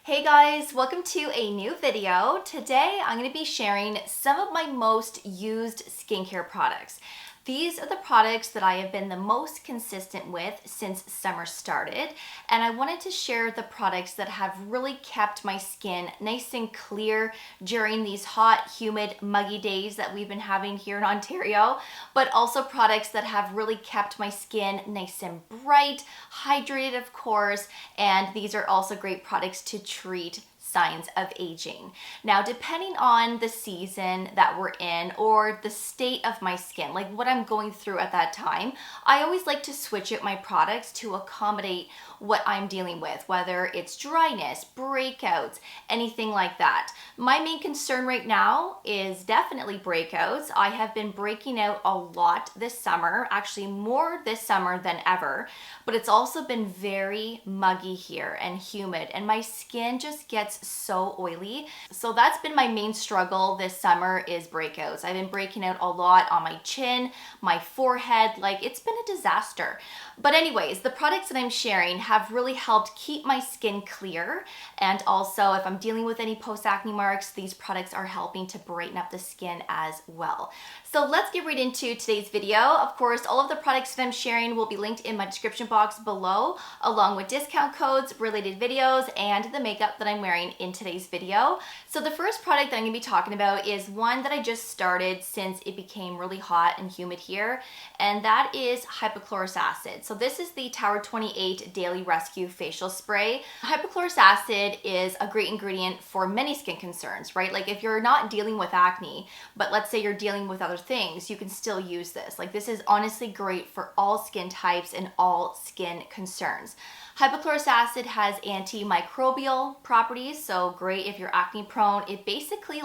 Hey guys, welcome to a new video. Today I'm going to be sharing some of my most used skincare products. These are the products that I have been the most consistent with since summer started, and I wanted to share the products that have really kept my skin nice and clear during these hot, humid, muggy days that we've been having here in Ontario, but also products that have really kept my skin nice and bright, hydrated of course, and these are also great products to treat signs of aging. Now, depending on the season that we're in or the state of my skin, like what I'm going through at that time, I always like to switch out my products to accommodate what I'm dealing with, whether it's dryness, breakouts, anything like that. My main concern right now is definitely breakouts. I have been breaking out a lot this summer, actually more this summer than ever, but it's also been very muggy here and humid, and my skin just gets so oily. So that's been my main struggle this summer is breakouts. I've been breaking out a lot on my chin, my forehead, like it's been a disaster. But anyways, the products that I'm sharing have really helped keep my skin clear, and also if I'm dealing with any post-acne marks, these products are helping to brighten up the skin as well. So let's get right into today's video. Of course, all of the products that I'm sharing will be linked in my description box below, along with discount codes, related videos, and the makeup that I'm wearing in today's video. So the first product that I'm going to be talking about is one that I just started since it became really hot and humid here, and that is Hypochlorous Acid. So this is the Tower 28 Daily Rescue Facial Spray. Hypochlorous acid is a great ingredient for many skin concerns, right? Like if you're not dealing with acne, but let's say you're dealing with other things, you can still use this. Like this is honestly great for all skin types and all skin concerns. Hypochlorous acid has antimicrobial properties, so great if you're acne prone. It basically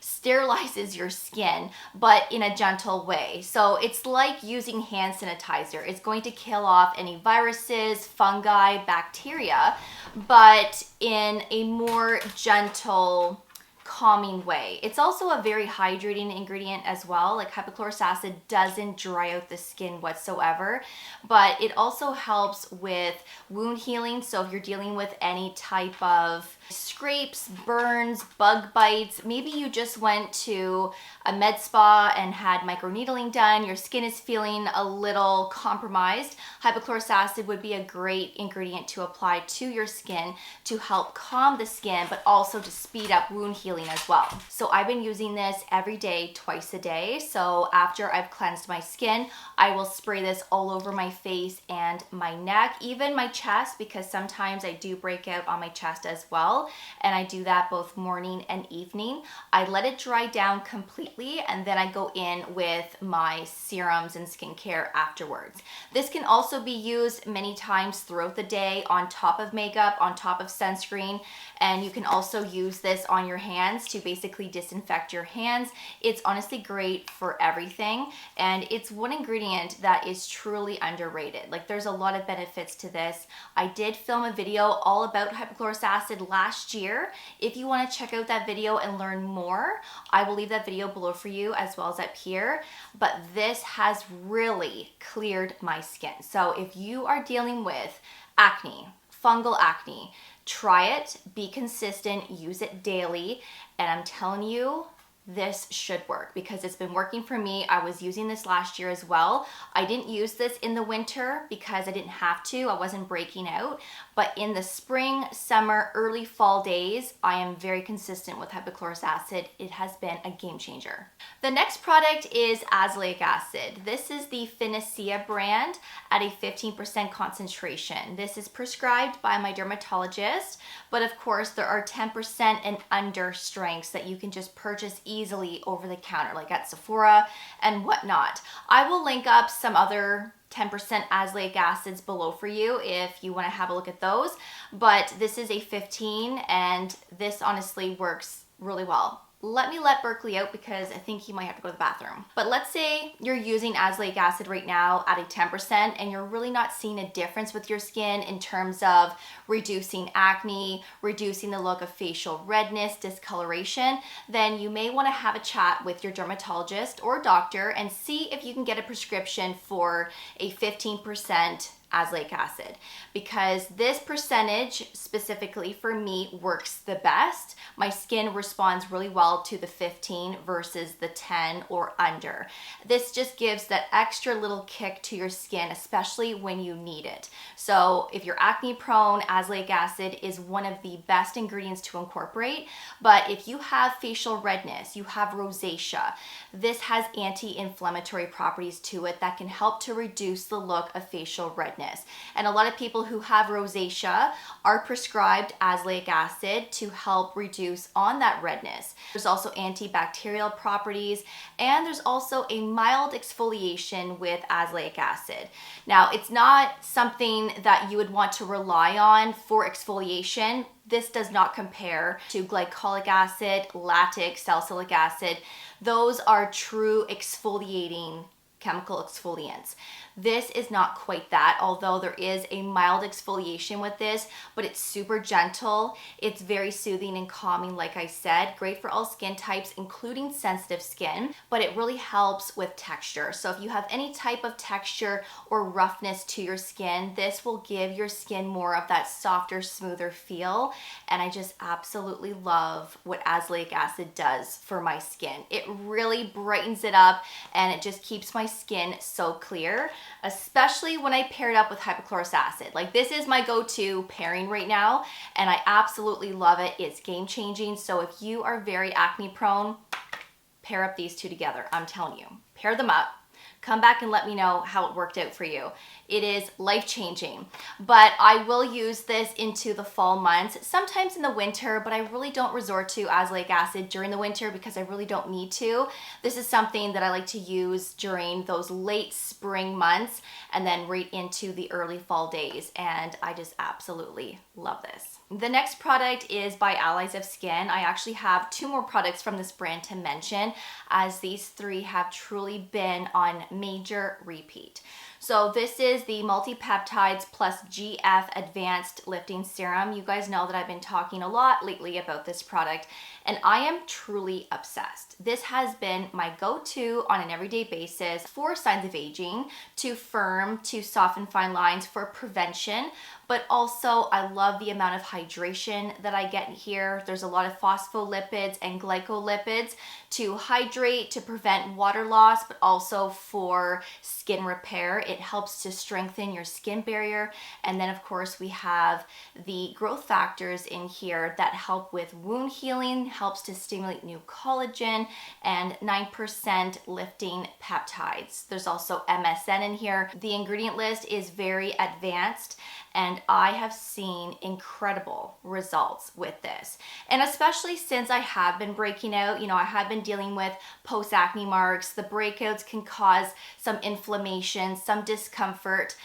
sterilizes your skin, but in a gentle way. So it's like using hand sanitizer. It's going to kill off any viruses, fungi, bacteria, but in a more gentle, calming way. It's also a very hydrating ingredient as well. Like hypochlorous acid doesn't dry out the skin whatsoever, but it also helps with wound healing. So if you're dealing with any type of scrapes, burns, bug bites, maybe you just went to a med spa and had microneedling done, your skin is feeling a little compromised, hypochlorous acid would be a great ingredient to apply to your skin to help calm the skin, but also to speed up wound healing as well. So I've been using this every day, twice a day. So after I've cleansed my skin, I will spray this all over my face and my neck, even my chest, because sometimes I do break out on my chest as well. And I do that both morning and evening. I let it dry down completely, and then I go in with my serums and skincare afterwards. This can also be used many times throughout the day on top of makeup, on top of sunscreen, and you can also use this on your hands to basically disinfect your hands. It's honestly great for everything, and it's one ingredient that is truly underrated. Like there's a lot of benefits to this. I did film a video all about hypochlorous acid last year. If you want to check out that video and learn more, I will leave that video below for you as well as up here. But this has really cleared my skin. So if you are dealing with acne, fungal acne, try it, be consistent, use it daily, and I'm telling you, this should work because it's been working for me. I was using this last year as well. I didn't use this in the winter because I didn't have to. I wasn't breaking out. But in the spring, summer, early fall days, I am very consistent with hypochlorous acid. It has been a game changer. The next product is Azelaic Acid. This is the Finacea brand at a 15% concentration. This is prescribed by my dermatologist, but of course there are 10% and under strengths that you can just purchase easily over the counter, like at Sephora and whatnot. I will link up some other 10% azelaic acids below for you if you want to have a look at those, but this is a 15 and this honestly works really well. Let me let Berkeley out because I think he might have to go to the bathroom. But let's say you're using azelaic acid right now at a 10% and you're really not seeing a difference with your skin in terms of reducing acne, reducing the look of facial redness, discoloration, then you may want to have a chat with your dermatologist or doctor and see if you can get a prescription for a 15% azelaic acid, because this percentage specifically for me works the best. My skin responds really well to the 15 versus the 10 or under. This just gives that extra little kick to your skin, especially when you need it. So if you're acne prone, azelaic acid is one of the best ingredients to incorporate. But if you have facial redness, you have rosacea, this has anti-inflammatory properties to it that can help to reduce the look of facial redness. And a lot of people who have rosacea are prescribed azelaic acid to help reduce on that redness. There's also antibacterial properties, and there's also a mild exfoliation with azelaic acid. Now, it's not something that you would want to rely on for exfoliation. This does not compare to glycolic acid, lactic, salicylic acid. Those are true exfoliating chemical exfoliants. This is not quite that, although there is a mild exfoliation with this, but it's super gentle. It's very soothing and calming, like I said. Great for all skin types, including sensitive skin, but it really helps with texture. So if you have any type of texture or roughness to your skin, this will give your skin more of that softer, smoother feel. And I just absolutely love what azelaic acid does for my skin. It really brightens it up, and it just keeps my skin so clear, especially when I pair it up with hypochlorous acid. Like, this is my go-to pairing right now, and I absolutely love it. It's game changing. So if you are very acne prone, pair up these two together. I'm telling you, pair them up. Come back and let me know how it worked out for you. It is life-changing. But I will use this into the fall months, sometimes in the winter, but I really don't resort to azelaic acid during the winter because I really don't need to. This is something that I like to use during those late spring months and then right into the early fall days, and I just absolutely love this. The next product is by Allies of Skin. I actually have 2 more products from this brand to mention, as these 3 have truly been on major repeat. So this is the Multi-Peptides plus GF Advanced Lifting Serum. You guys know that I've been talking a lot lately about this product, and I am truly obsessed. This has been my go-to on an everyday basis for signs of aging, to firm, to soften fine lines, for prevention, but also I love the amount of hydration that I get here. There's a lot of phospholipids and glycolipids to hydrate, to prevent water loss, but also for skin repair. It helps to strengthen your skin barrier. And then of course we have the growth factors in here that help with wound healing, helps to stimulate new collagen, and 9% lifting peptides. There's also MSM in here. The ingredient list is very advanced, and I have seen incredible results with this. And especially since I have been breaking out, I have been dealing with post-acne marks. The breakouts can cause some inflammation, some discomfort.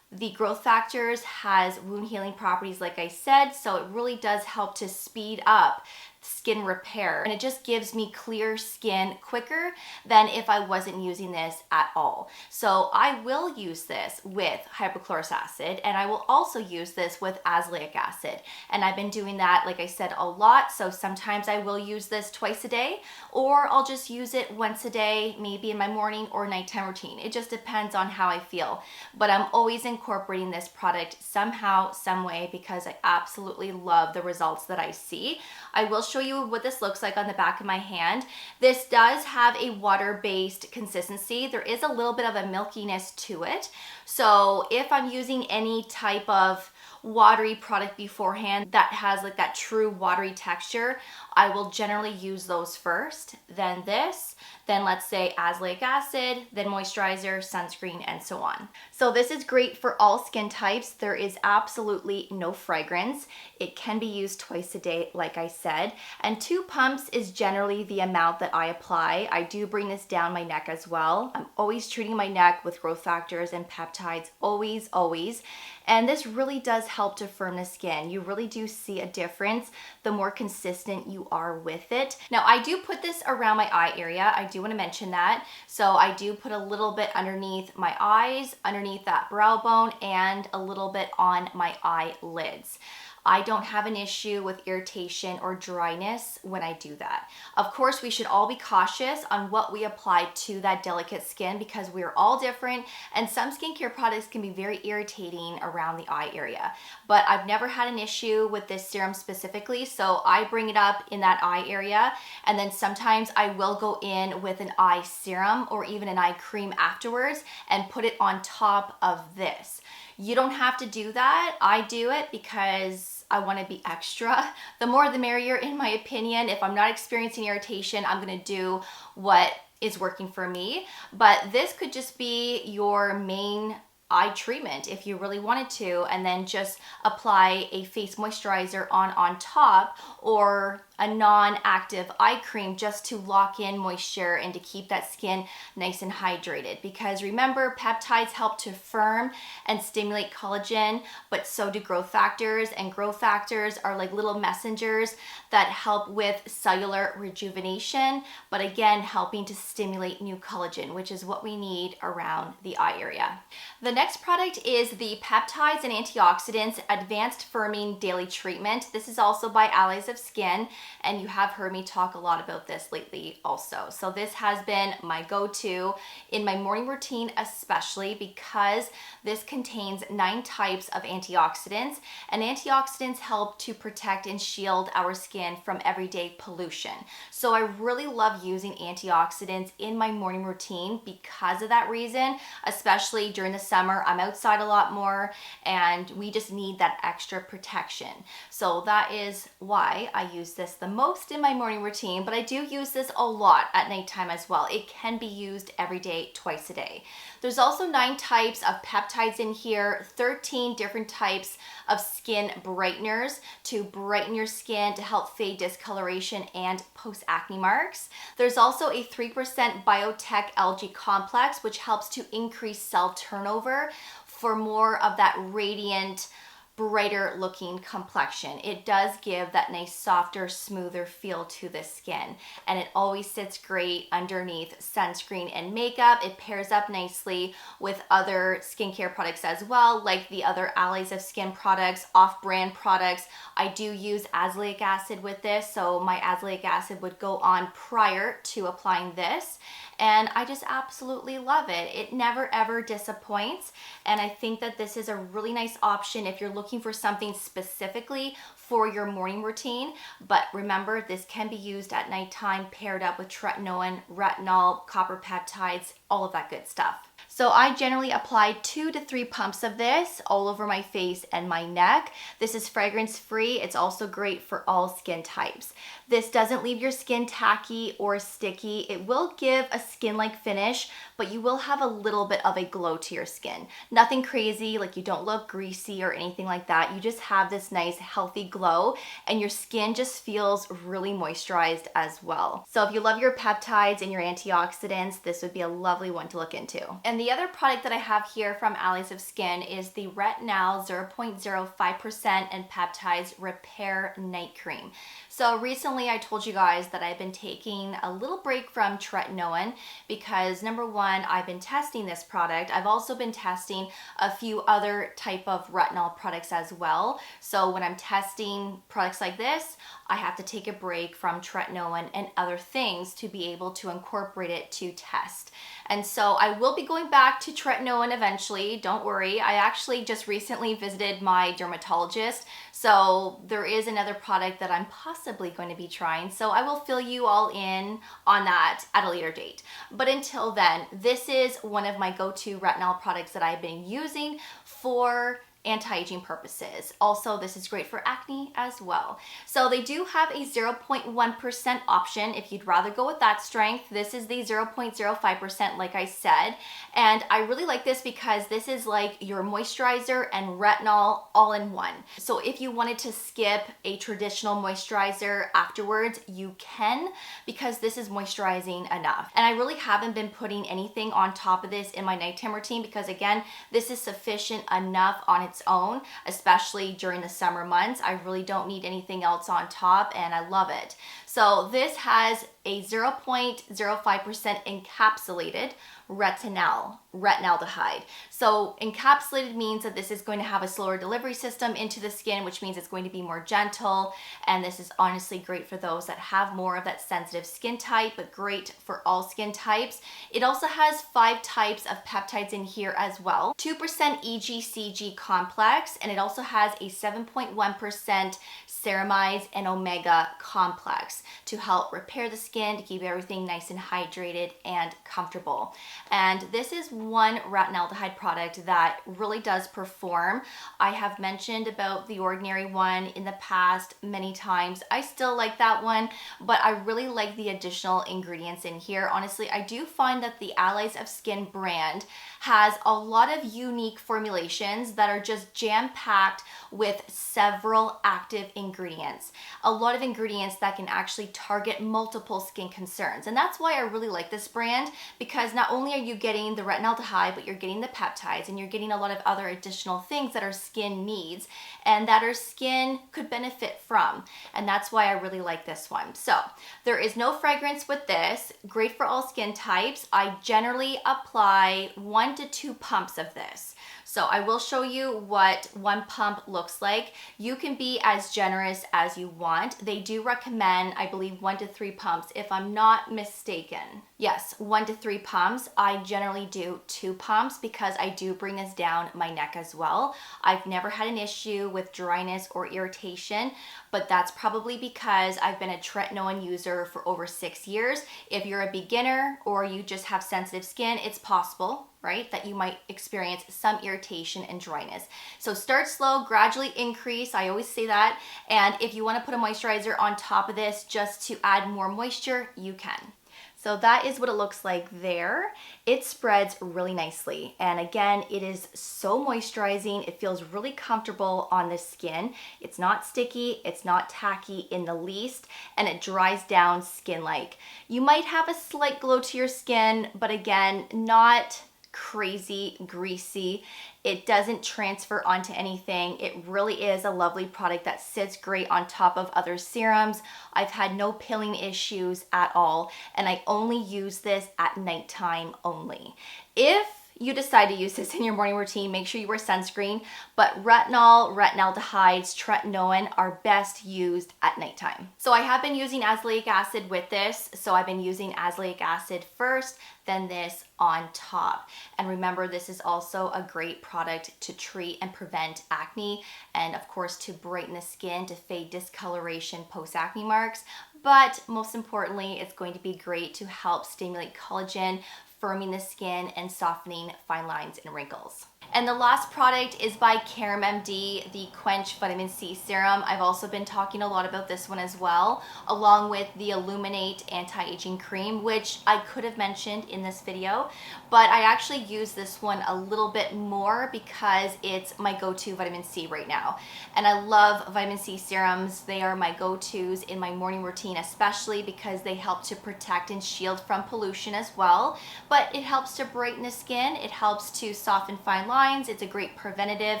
The growth factors has wound healing properties, like I said, so it really does help to speed up skin repair, and it just gives me clear skin quicker than if I wasn't using this at all. So I will use this with hypochlorous acid, and I will also use this with azelaic acid, and I've been doing that, like I said, a lot. So sometimes I will use this twice a day, or I'll just use it once a day, maybe in my morning or nighttime routine. It just depends on how I feel, but I'm always incorporating this product somehow, some way, because I absolutely love the results that I see. I will show you what this looks like on the back of my hand. This does have a water-based consistency. There is a little bit of a milkiness to it. So if I'm using any type of watery product beforehand that has like that true watery texture, I will generally use those first, then this, then let's say azelaic acid, then moisturizer, sunscreen, and so on. So this is great for all skin types. There is absolutely no fragrance. It can be used twice a day, like I said, and 2 pumps is generally the amount that I apply. I do bring this down my neck as well. I'm always treating my neck with growth factors and peptides, always, always. And this really does help to firm the skin. You really do see a difference the more consistent you are with it. Now, I do put this around my eye area. I do want to mention that. So I do put a little bit underneath my eyes, underneath that brow bone, and a little bit on my eyelids. I don't have an issue with irritation or dryness when I do that. Of course, we should all be cautious on what we apply to that delicate skin because we are all different, and some skincare products can be very irritating around the eye area. But I've never had an issue with this serum specifically, so I bring it up in that eye area, and then sometimes I will go in with an eye serum or even an eye cream afterwards and put it on top of this. You don't have to do that. I do it because I want to be extra. The more the merrier, in my opinion. If I'm not experiencing irritation, I'm going to do what is working for me. But this could just be your main eye treatment if you really wanted to, and then just apply a face moisturizer on top, or a non-active eye cream just to lock in moisture and to keep that skin nice and hydrated. Because remember, peptides help to firm and stimulate collagen, but so do growth factors, and growth factors are like little messengers that help with cellular rejuvenation, but again, helping to stimulate new collagen, which is what we need around the eye area. The next product is the Peptides and Antioxidants Advanced Firming Daily Treatment. This is also by Allies of Skin, and you have heard me talk a lot about this lately also. So this has been my go-to in my morning routine, especially because this contains 9 types of antioxidants, and antioxidants help to protect and shield our skin from everyday pollution. So I really love using antioxidants in my morning routine because of that reason, especially during the summer. I'm outside a lot more and we just need that extra protection. So that is why I use this the most in my morning routine, but I do use this a lot at nighttime as well. It can be used every day, twice a day. There's also 9 types of peptides in here, 13 different types of skin brighteners to brighten your skin to help fade discoloration and post-acne marks. There's also a 3% biotech algae complex, which helps to increase cell turnover for more of that radiant, brighter looking complexion. It does give that nice softer, smoother feel to the skin, and it always sits great underneath sunscreen and makeup. It pairs up nicely with other skincare products as well, like the other Allies of Skin products, off-brand products. I do use azelaic acid with this, so my azelaic acid would go on prior to applying this, and I just absolutely love it. It never ever disappoints, and I think that this is a really nice option if you're looking for something specifically for your morning routine. But remember, this can be used at nighttime paired up with tretinoin, retinol, copper peptides, all of that good stuff. So I generally apply 2 to 3 pumps of this all over my face and my neck. This is fragrance free. It's also great for all skin types. This doesn't leave your skin tacky or sticky. It will give a skin-like finish, but you will have a little bit of a glow to your skin. Nothing crazy, like you don't look greasy or anything like that. You just have this nice healthy glow, and your skin just feels really moisturized as well. So if you love your peptides and your antioxidants, this would be a lovely one to look into. And the other product that I have here from Allies of Skin is the Retinal 0.05% and Peptides Repair Night Cream. So recently I told you guys that I've been taking a little break from tretinoin because number one, I've been testing this product. I've also been testing a few other type of retinol products as well. So when I'm testing products like this, I have to take a break from tretinoin and other things to be able to incorporate it to test. And so I will be going back to tretinoin eventually, don't worry. I actually just recently visited my dermatologist, so there is another product that I'm possibly going to be trying. So I will fill you all in on that at a later date. But until then, this is one of my go-to retinol products that I've been using for anti-aging purposes. Also, this is great for acne as well. So they do have a 0.1% option if you'd rather go with that strength. This is the 0.05% like I said, and I really like this because this is like your moisturizer and retinol all in one. So if you wanted to skip a traditional moisturizer afterwards, you can, because this is moisturizing enough. And I really haven't been putting anything on top of this in my nighttime routine because again, this is sufficient enough on its own, especially during the summer months. I really don't need anything else on top, and I love it. So this has a 0.05% encapsulated retinaldehyde. So encapsulated means that this is going to have a slower delivery system into the skin, which means it's going to be more gentle. And this is honestly great for those that have more of that sensitive skin type, but great for all skin types. It also has 5 types of peptides in here as well. 2% EGCG complex, and it also has a 7.1% ceramides and omega complex to help repair the skin, to keep everything nice and hydrated and comfortable. And this is one retinaldehyde product that really does perform. I have mentioned about the Ordinary one in the past many times. I still like that one, but I really like the additional ingredients in here. Honestly, I do find that the Allies of Skin brand has a lot of unique formulations that are just jam-packed with several active ingredients. A lot of ingredients that can actually target multiple skin concerns. And that's why I really like this brand, because not only are you getting the retinaldehyde, but you're getting the peptides, and you're getting a lot of other additional things that our skin needs and that our skin could benefit from. And that's why I really like this one. So there is no fragrance with this. Great for all skin types. I generally apply 1 to 2 pumps of this. So I will show you what 1 pump looks like. You can be as generous as you want. They do recommend, I believe, 1 to 3 pumps, if I'm not mistaken. Yes, 1 to 3 pumps. I generally do 2 pumps because I do bring this down my neck as well. I've never had an issue with dryness or irritation, but that's probably because I've been a tretinoin user for over 6 years. If you're a beginner or you just have sensitive skin, it's possible, right, that you might experience some irritation and dryness. So start slow, gradually increase. I always say that. And if you want to put a moisturizer on top of this just to add more moisture, you can. So that is what it looks like there. It spreads really nicely. And again, it is so moisturizing. It feels really comfortable on the skin. It's not sticky, it's not tacky in the least, and it dries down skin-like. You might have a slight glow to your skin, but again, not crazy greasy. It doesn't transfer onto anything. It really is a lovely product that sits great on top of other serums. I've had no peeling issues at all, and I only use this at nighttime only. If you decide to use this in your morning routine, make sure you wear sunscreen, but retinol, retinaldehydes, tretinoin are best used at nighttime. So I have been using azelaic acid with this, so I've been using azelaic acid first, then this on top. And remember, this is also a great product to treat and prevent acne, and of course to brighten the skin, to fade discoloration post-acne marks. But most importantly, it's going to be great to help stimulate collagen, firming the skin and softening fine lines and wrinkles. And the last product is by CaramMD, the Quench Vitamin C Serum. I've also been talking a lot about this one as well, along with the Illuminate Anti-Aging Cream, which I could have mentioned in this video, but I actually use this one a little bit more because it's my go-to vitamin C right now. And I love vitamin C serums. They are my go-tos in my morning routine, especially because they help to protect and shield from pollution as well, but it helps to brighten the skin. It helps to soften fine lines. It's a great preventative,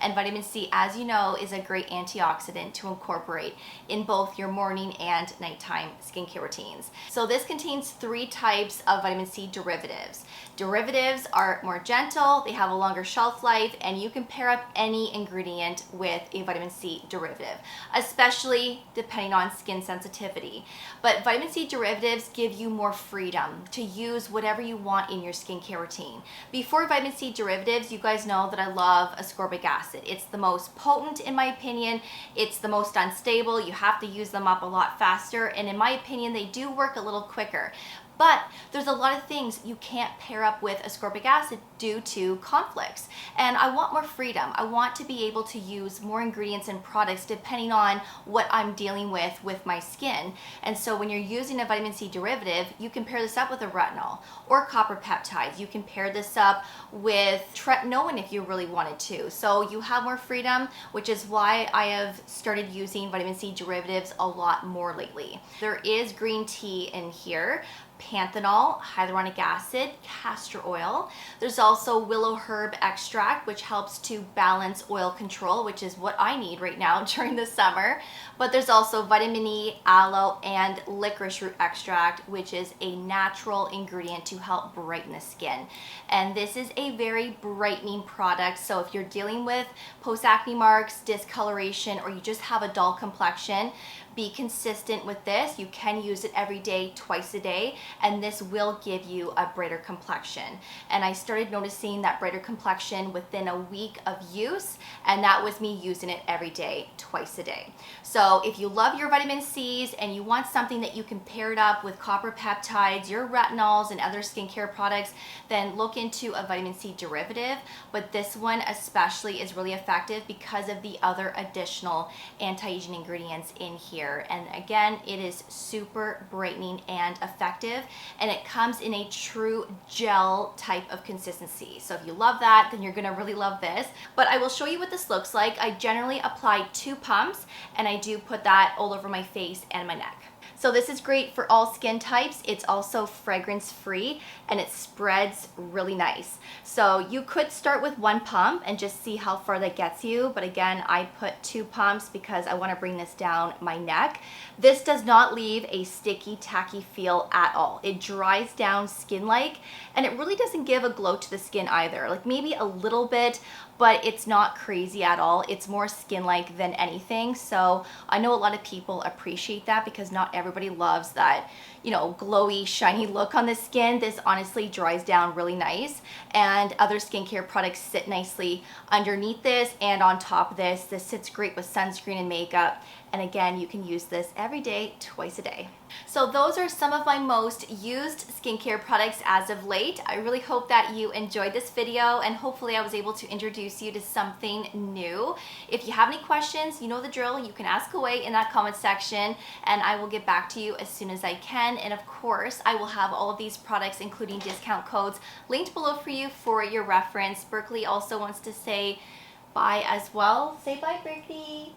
and vitamin C, as you know, is a great antioxidant to incorporate in both your morning and nighttime skincare routines. So this contains 3 types of vitamin C derivatives. Derivatives are more gentle, they have a longer shelf life, and you can pair up any ingredient with a vitamin C derivative, especially depending on skin sensitivity. But vitamin C derivatives give you more freedom to use whatever you want in your skincare routine. Before vitamin C derivatives, you guys know that I love ascorbic acid. It's the most potent in my opinion. It's the most unstable. You have to use them up a lot faster, and in my opinion, they do work a little quicker. But there's a lot of things you can't pair up with ascorbic acid due to conflicts. And I want more freedom. I want to be able to use more ingredients and products depending on what I'm dealing with my skin. And so when you're using a vitamin C derivative, you can pair this up with a retinol or copper peptides. You can pair this up with tretinoin if you really wanted to. So you have more freedom, which is why I have started using vitamin C derivatives a lot more lately. There is green tea in here, panthenol, hyaluronic acid, castor oil. There's also willow herb extract, which helps to balance oil control, which is what I need right now during the summer. But there's also vitamin E, aloe, and licorice root extract, which is a natural ingredient to help brighten the skin. And this is a very brightening product. So if you're dealing with post-acne marks, discoloration, or you just have a dull complexion, be consistent with this. You can use it every day, twice a day, and this will give you a brighter complexion. And I started noticing that brighter complexion within a week of use, and that was me using it every day, twice a day. So if you love your vitamin C's and you want something that you can pair it up with copper peptides, your retinols, and other skincare products, then look into a vitamin C derivative. But this one especially is really effective because of the other additional anti-aging ingredients in here. And again, it is super brightening and effective, and it comes in a true gel type of consistency. So if you love that, then you're gonna really love this. But I will show you what this looks like. I generally apply 2 pumps, and I do put that all over my face and my neck. So this is great for all skin types. It's also fragrance free, and it spreads really nice. So you could start with 1 pump and just see how far that gets you. But again, I put 2 pumps because I want to bring this down my neck. This does not leave a sticky, tacky feel at all. It dries down skin-like, and it really doesn't give a glow to the skin either. Like maybe a little bit, but it's not crazy at all. It's more skin-like than anything. So I know a lot of people appreciate that because not everybody loves that, you know, glowy, shiny look on the skin. This honestly dries down really nice, and other skincare products sit nicely underneath this and on top of this. This sits great with sunscreen and makeup. And again, you can use this every day, twice a day. So those are some of my most used skincare products as of late. I really hope that you enjoyed this video, and hopefully I was able to introduce you to something new. If you have any questions, you know the drill. You can ask away in that comment section, and I will get back to you as soon as I can. And of course, I will have all of these products, including discount codes, linked below for you for your reference. Berkeley also wants to say bye as well. Say bye, Berkeley.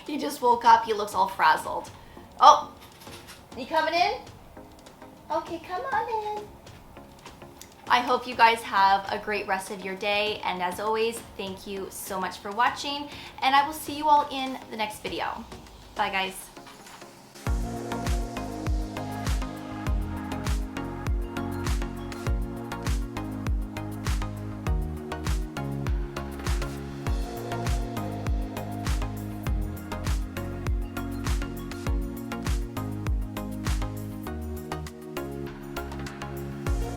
He just woke up. He looks all frazzled. Oh, you coming in? Okay, come on in. I hope you guys have a great rest of your day. And as always, thank you so much for watching. And I will see you all in the next video. Bye, guys.